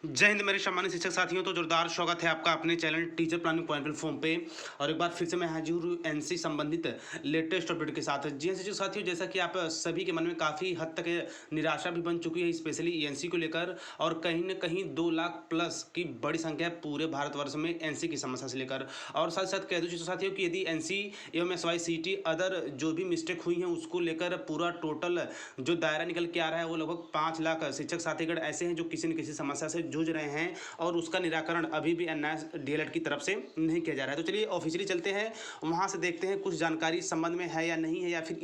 जय हिंद मेरे सम्मानित शिक्षक साथियों। तो जोरदार स्वागत है आपका अपने channel teacher planning point platform पे। और एक बार फिर से मैं हाजिर हूँ एनसी संबंधित लेटेस्ट अपडेट के साथ। जी हाँ शिक्षक साथियों, जैसा कि आप सभी के मन में काफ़ी हद तक निराशा भी बन चुकी है, स्पेशली एनसी को लेकर। और कहीं न कहीं 2 लाख प्लस की बड़ी संख्या है पूरे भारतवर्ष में एनसी की समस्या से लेकर। और साथ साथ कह दूँ शिक्षक साथियों कि यदि एनसी एवं SYCT अदर जो भी मिस्टेक हुई हैं उसको लेकर पूरा टोटल जो दायरा निकल के आ रहा है वो लगभग 5 लाख शिक्षक साथीगण ऐसे हैं जो किसी न किसी समस्या से जूझ रहे हैं और उसका निराकरण अभी भी एनआईएस डीएलएड की तरफ से नहीं किया जा रहा है। तो चलिए ऑफिशियली चलते हैं, वहाँ से देखते हैं कुछ जानकारी इस संबंध में है या नहीं है, या फिर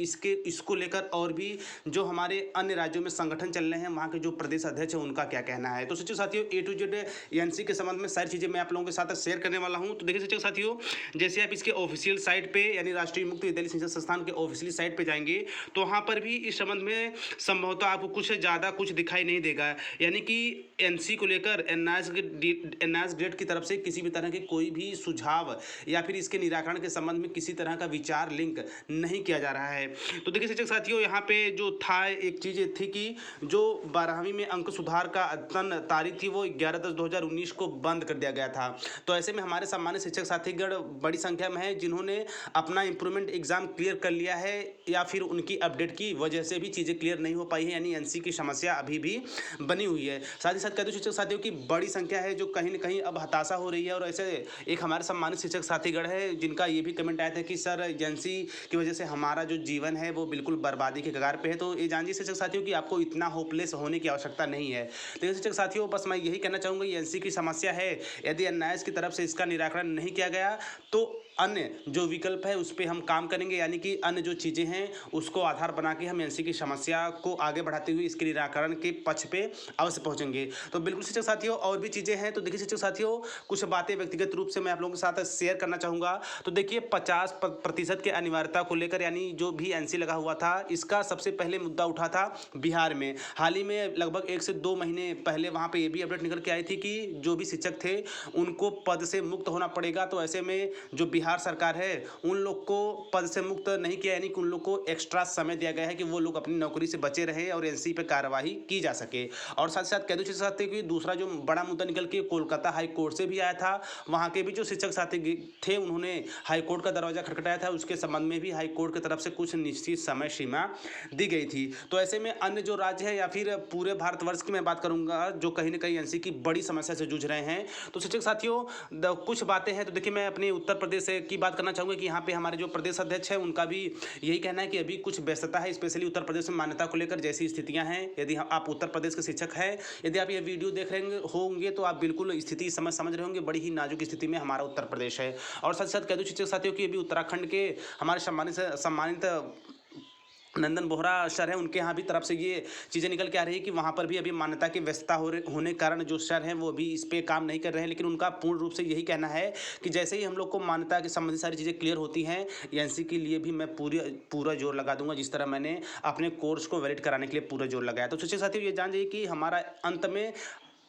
इसको लेकर और भी जो हमारे अन्य राज्यों में संगठन चल रहे हैं वहाँ के जो प्रदेश अध्यक्ष हैं उनका क्या कहना है। तो शिक्षक साथियों A to Z एनसी के संबंध में सारी चीज़ें मैं आप लोगों के साथ शेयर करने वाला हूँ। तो देखिए शिक्षक साथियों, जैसे आप इसके ऑफिशियल साइट पे यानी राष्ट्रीय मुक्त विद्यालय शिक्षा संस्थान के ऑफिशियल साइट पे जाएंगे तो वहाँ पर भी इस संबंध में संभवतः आपको कुछ ज़्यादा कुछ दिखाई नहीं देगा। यानी कि एनसी को लेकर एनआईएस ग्रेड की तरफ से किसी भी तरह के कोई भी सुझाव या फिर इसके निराकरण के संबंध में किसी तरह का विचार लिंक नहीं किया जा रहा है। तो देखिए शिक्षक साथियों, यहाँ पे जो था एक चीज़ थी कि जो 12वीं में अंक सुधार का अद्यतन तारीख थी वो 11/10/2019 को बंद कर दिया गया था। तो ऐसे में हमारे सम्मानित शिक्षक साथीगण बड़ी संख्या में है जिन्होंने अपना इंप्रूवमेंट एग्जाम क्लियर कर लिया है या फिर उनकी अपडेट की वजह से भी चीज़ें क्लियर नहीं हो पाई है, यानी एनसी की समस्या अभी भी बनी हुई है। साथ ही साथ कहते शिक्षक साथियों की बड़ी संख्या है जो कहीं न कहीं अब हताशा हो रही है। और ऐसे एक हमारे सम्मानित शिक्षक साथीगण है जिनका ये भी कमेंट आया था कि सर एजेंसी की वजह से हमारा जो जीवन है वो बिल्कुल बर्बादी के कगार पे है। तो ये जानिए शिक्षक साथियों कि आपको इतना होपलेस होने की आवश्यकता नहीं है। लेकिन शिक्षक साथियों, बस मैं यही कहना चाहूँगा, ये एनसी की समस्या है, यदि एनआईएस की तरफ से इसका निराकरण नहीं किया गया तो अन्य जो विकल्प है उस पर हम काम करेंगे, यानी कि अन्य जो चीज़ें हैं उसको आधार बना के हम एनसी की समस्या को आगे बढ़ाते हुए इसके निराकरण के पक्ष पे अवश्य पहुंचेंगे। तो बिल्कुल शिक्षक साथियों, और भी चीज़ें हैं। तो देखिए शिक्षक साथियों, कुछ बातें व्यक्तिगत रूप से मैं आप लोगों के साथ शेयर करना चाहूँगा। तो देखिए 50% के अनिवार्यता को लेकर, यानी जो भी एनसी लगा हुआ था, इसका सबसे पहले मुद्दा उठा था बिहार में। हाल ही में लगभग 1 से 2 महीने पहले वहाँ पर ये भी अपडेट निकल के आई थी कि जो भी शिक्षक थे उनको पद से मुक्त होना पड़ेगा। तो ऐसे में जो बिहार सरकार है उन लोग को पद से मुक्त नहीं किया, यानी कि उन लोग को एक्स्ट्रा समय दिया गया है कि वो लोग अपनी नौकरी से बचे रहे और एनसी पे कार्यवाही की जा सके। और साथ साथ कह दूँ शिक्षक साथी कि दूसरा जो बड़ा मुद्दा निकल के कोलकाता हाई कोर्ट से भी आया था, वहाँ के भी जो शिक्षक साथी थे उन्होंने हाई कोर्ट का दरवाजा खटखटाया था। उसके संबंध में भी हाई कोर्ट की तरफ से कुछ निश्चित समय सीमा दी गई थी। तो ऐसे में अन्य जो राज्य है या फिर पूरे भारतवर्ष की मैं बात करूंगा जो कहीं ना कहीं एनसी की बड़ी समस्या से जूझ रहे हैं। तो शिक्षक साथियों, कुछ बातें हैं। तो देखिए मैं अपने उत्तर प्रदेश की बात करना चाहूँगा कि यहाँ पे हमारे जो प्रदेश अध्यक्ष है उनका भी यही कहना है कि अभी कुछ व्यस्तता है, स्पेशली उत्तर प्रदेश में मान्यता को लेकर जैसी स्थितियाँ हैं। यदि आप उत्तर प्रदेश के शिक्षक हैं, यदि आप ये वीडियो देख रहे होंगे तो आप बिल्कुल स्थिति समझ रहे होंगे, बड़ी ही नाजुक स्थिति में हमारा उत्तर प्रदेश है। और साथ साथ कह दूँ शिक्षक साथियों की अभी उत्तराखंड के हमारे सम्मानित नंदन बोहरा सर है, उनके यहाँ भी तरफ से ये चीज़ें निकल के आ रही है कि वहाँ पर भी अभी मान्यता की व्यस्तता होने के कारण जो सर हैं वो भी इस पर काम नहीं कर रहे हैं। लेकिन उनका पूर्ण रूप से यही कहना है कि जैसे ही हम लोग को मान्यता के संबंधित सारी चीज़ें क्लियर होती हैं, एनसी के लिए भी मैं पूरा जोर लगा दूंगा, जिस तरह मैंने अपने कोर्स को वैलिड कराने के लिए पूरा जोर लगाया। तो शिक्षक साथियों, ये जान जाइए कि हमारा अंत में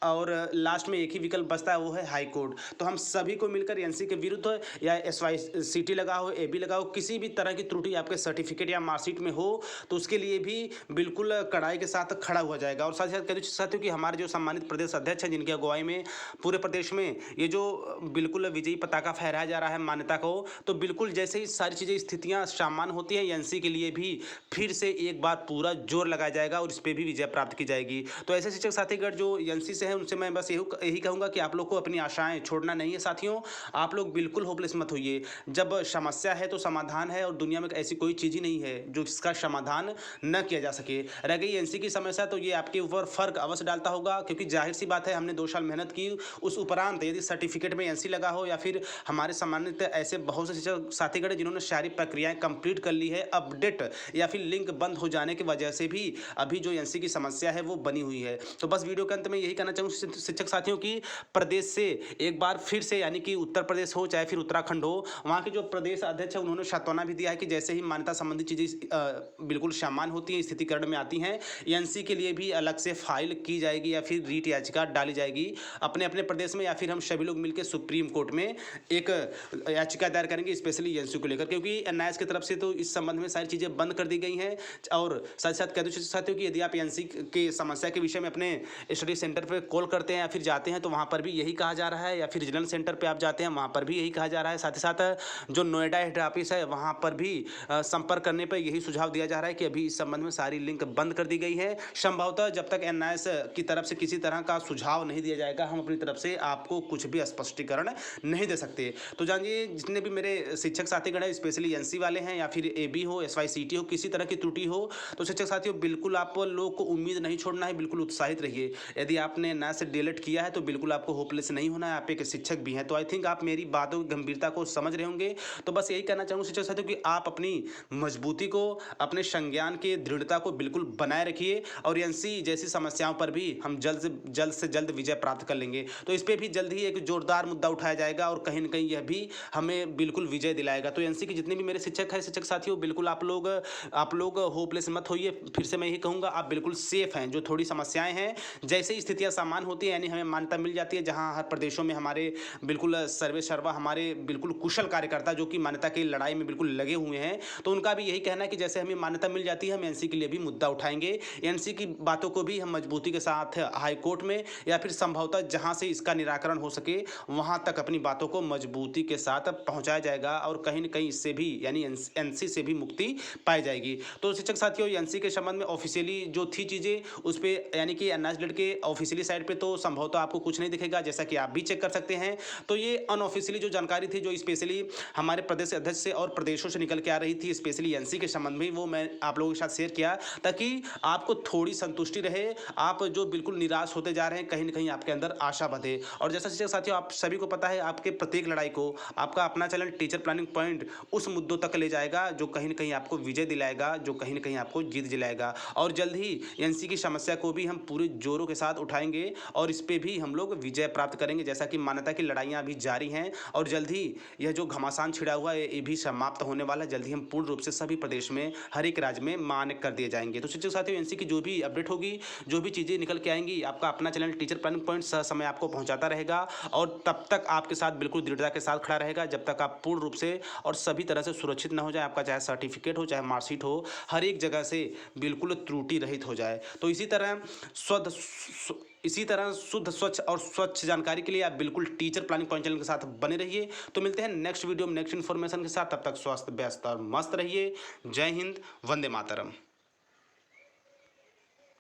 और लास्ट में एक ही विकल्प बचता है, वो है हाई कोर्ट। तो हम सभी को मिलकर एनसी के विरुद्ध या SYCT लगा हो, AB लगा हो, किसी भी तरह की त्रुटि आपके सर्टिफिकेट या मार्कशीट में हो तो उसके लिए भी बिल्कुल कड़ाई के साथ खड़ा हुआ जाएगा। और साथ ही साथ कह साथियों कि हमारे जो सम्मानित प्रदेश अध्यक्ष हैं जिनकी अगुवाई में पूरे प्रदेश में ये जो बिल्कुल विजयी पताका फहराया जा रहा है मान्यता को, तो बिल्कुल जैसे ही सारी चीज़ें स्थितियाँ सामान्य होती हैं, एनसी के लिए भी फिर से एक बार पूरा जोर लगाया जाएगा और इस पर भी विजय प्राप्त की जाएगी। तो ऐसे शिक्षक साथीगण जो एनसी से है उनसे मैं बस यही कहूँगा कि आप लोग को अपनी आशाएं छोड़ना नहीं है। साथियों, आप लोग बिल्कुल होपलेस मत होइए। जब समस्या है तो समाधान है, और दुनिया में ऐसी कोई चीज़ ही नहीं है जो इसका समाधान न किया जा सके। रह गई एनसी की समस्या तो ये आपके ऊपर फर्क अवश्य डालता होगा, क्योंकि जाहिर सी बात है हमने 2 साल मेहनत की, उस उपरांत यदि सर्टिफिकेट में एनसी लगा हो या फिर हमारे सम्मानित ऐसे बहुत से शिक्षक साथीगण हैं जिन्होंने सारी प्रक्रियाएं कंप्लीट कर ली है, अपडेट या फिर लिंक बंद हो जाने की वजह से भी अभी जो एनसी की समस्या है वो बनी हुई है। तो बस वीडियो के अंत में यही कहना चाहूँगा शिक्षक साथियों की प्रदेश से एक बार फिर से, यानी कि उत्तर प्रदेश हो चाहे फिर उत्तराखंड हो, वहाँ के जो प्रदेश अध्यक्ष है उन्होंने सांत्वना भी दिया है कि जैसे ही मान्यता संबंधी चीज़ें बिल्कुल सामान्य होती हैं, स्थितिकरण में आती हैं, एनसी के लिए भी अलग से फाइल की जाएगी या फिर रीट याचिका डाली जाएगी अपने अपने प्रदेश में, या फिर हम सभी लोग मिलकर सुप्रीम कोर्ट में एक याचिका दायर करेंगे स्पेशली एनसी को लेकर, क्योंकि एनआईएस की तरफ से तो इस संबंध में सारी चीज़ें बंद कर दी गई हैं। और साथ साथ कह दूँ साथियों कि यदि आप एनसी के समस्या के विषय में अपने स्टडी सेंटर पर कॉल करते हैं या फिर जाते हैं तो वहाँ पर भी यही कहा जा रहा है, या फिर रीजनल सेंटर पे आप जाते हैं वहाँ पर भी यही कहा जा रहा है। साथ ही साथ जो नोएडा हेड ऑफिस है वहाँ पर भी संपर्क करने पर यही सुझाव दिया जा रहा है कि अभी इस संबंध में सारी लिंक बंद कर दी गई है। संभवतः जब तक एनआईएस की तरफ से किसी तरह का सुझाव नहीं दिया जाएगा, हम अपनी तरफ से आपको कुछ भी स्पष्टीकरण नहीं दे सकते। तो जानिए, जितने भी मेरे शिक्षक साथीगण हैं, स्पेशली एनसी वाले हैं या फिर एबी हो, एसवाईसीटी हो, किसी तरह की त्रुटि हो तो शिक्षक साथियों बिल्कुल आप लोग को उम्मीद नहीं छोड़ना है, बिल्कुल उत्साहित रहिए। यदि आपने ना से डिलीट किया है तो बिल्कुल आपको होपलेस नहीं होना है। आप एक शिक्षक भी हैं, तो आई थिंक आप मेरी बातों की गंभीरता को समझ रहे होंगे। तो बस यही कहना चाहूँगा शिक्षक साथियों कि आप अपनी मजबूती को, अपने संज्ञान की दृढ़ता को बिल्कुल बनाए रखिए, और एनसी जैसी समस्याओं पर भी हम जल्द से जल्द विजय प्राप्त कर लेंगे। तो इस पर भी जल्द ही एक जोरदार मुद्दा उठाया जाएगा और कहीं न कहीं यह भी हमें बिल्कुल विजय दिलाएगा। तो एनसी के जितने भी मेरे शिक्षक हैं, शिक्षक साथियों, बिल्कुल आप लोग होपलेस मत होइए। फिर से मैं यही कहूँगा, आप बिल्कुल सेफ हैं। जो थोड़ी समस्याएं हैं, जैसे ही स्थितियां सामान्य होती है, यानी हमें मान्यता मिल जाती है, जहां हर प्रदेशों में हमारे बिल्कुल सर्वे सर्वा हमारे बिल्कुल कुशल कार्यकर्ता जो कि मान्यता की लड़ाई में बिल्कुल लगे हुए हैं, तो उनका भी यही कहना है कि जैसे हमें मान्यता मिल जाती है, हम एनसी के लिए भी मुद्दा उठाएंगे। एनसी की बातों को भी हम मजबूती के साथ हाई कोर्ट में या फिर संभवतः जहां से इसका निराकरण हो सके वहां तक अपनी बातों को मजबूती के साथ पहुंचाया जाएगा, और कहीं न कहीं इससे भी यानी एनसी से भी मुक्ति पाई जाएगी। तो शिक्षक साथियों, एनसी के संबंध में ऑफिशियली जो थी चीज़ें उस पर, यानी कि एनएसडेट के ऑफिशियली साइट पे तो संभवतः आपको कुछ नहीं दिखेगा, जैसा कि आप भी चेक कर सकते हैं। तो ये अनऑफिशियली जो जानकारी थी, जो स्पेशली हमारे प्रदेश अध्यक्ष से और प्रदेशों से निकल के आ रही थी, स्पेशली एनसी के संबंध में, वो मैं आप लोगों के साथ शेयर किया ताकि आपको थोड़ी संतुष्टि रहे। आप जो बिल्कुल निराश होते जा रहे हैं, कहीं ना कहीं आपके अंदर आशा बढ़े। और जैसा शिक्षक साथियों, आप सभी को पता है, आपके प्रत्येक लड़ाई को आपका अपना चैनल टीचर प्लानिंग पॉइंट उस मुद्दों तक ले जाएगा जो कहीं ना कहीं आपको विजय दिलाएगा, जो कहीं ना कहीं आपको जीत दिलाएगा। और जल्द ही एनसी की समस्या को भी हम पूरे जोरों के साथ उठाएंगे और इस पे भी हम लोग विजय प्राप्त करेंगे। जैसा कि मान्यता की लड़ाइयाँ अभी जारी हैं और जल्द ही यह जो घमासान छिड़ा हुआ है ये भी समाप्त होने वाला है। जल्द ही हम पूर्ण रूप से सभी प्रदेश में, हर एक राज्य में मान्य कर दिए जाएंगे। तो शिक्षक साथियों, एनसी की जो भी अपडेट होगी, जो भी चीज़ें निकल के आएंगी, आपका अपना चैनल टीचर प्लानिंग पॉइंट समय आपको पहुंचाता रहेगा और तब तक आपके साथ बिल्कुल दृढ़ता के साथ खड़ा रहेगा जब तक आप पूर्ण रूप से और सभी तरह से सुरक्षित न हो जाए। आपका चाहे सर्टिफिकेट हो, चाहे मार्कशीट हो, हर एक जगह से बिल्कुल त्रुटि रहित हो जाए। तो इसी तरह शुद्ध, स्वच्छ और स्वच्छ जानकारी के लिए आप बिल्कुल टीचर प्लानिंग पॉइंट चैनल के साथ बने रहिए। तो मिलते हैं नेक्स्ट वीडियो में नेक्स्ट इन्फॉर्मेशन के साथ। तब तक स्वस्थ, व्यस्त और मस्त रहिए। जय हिंद, वंदे मातरम।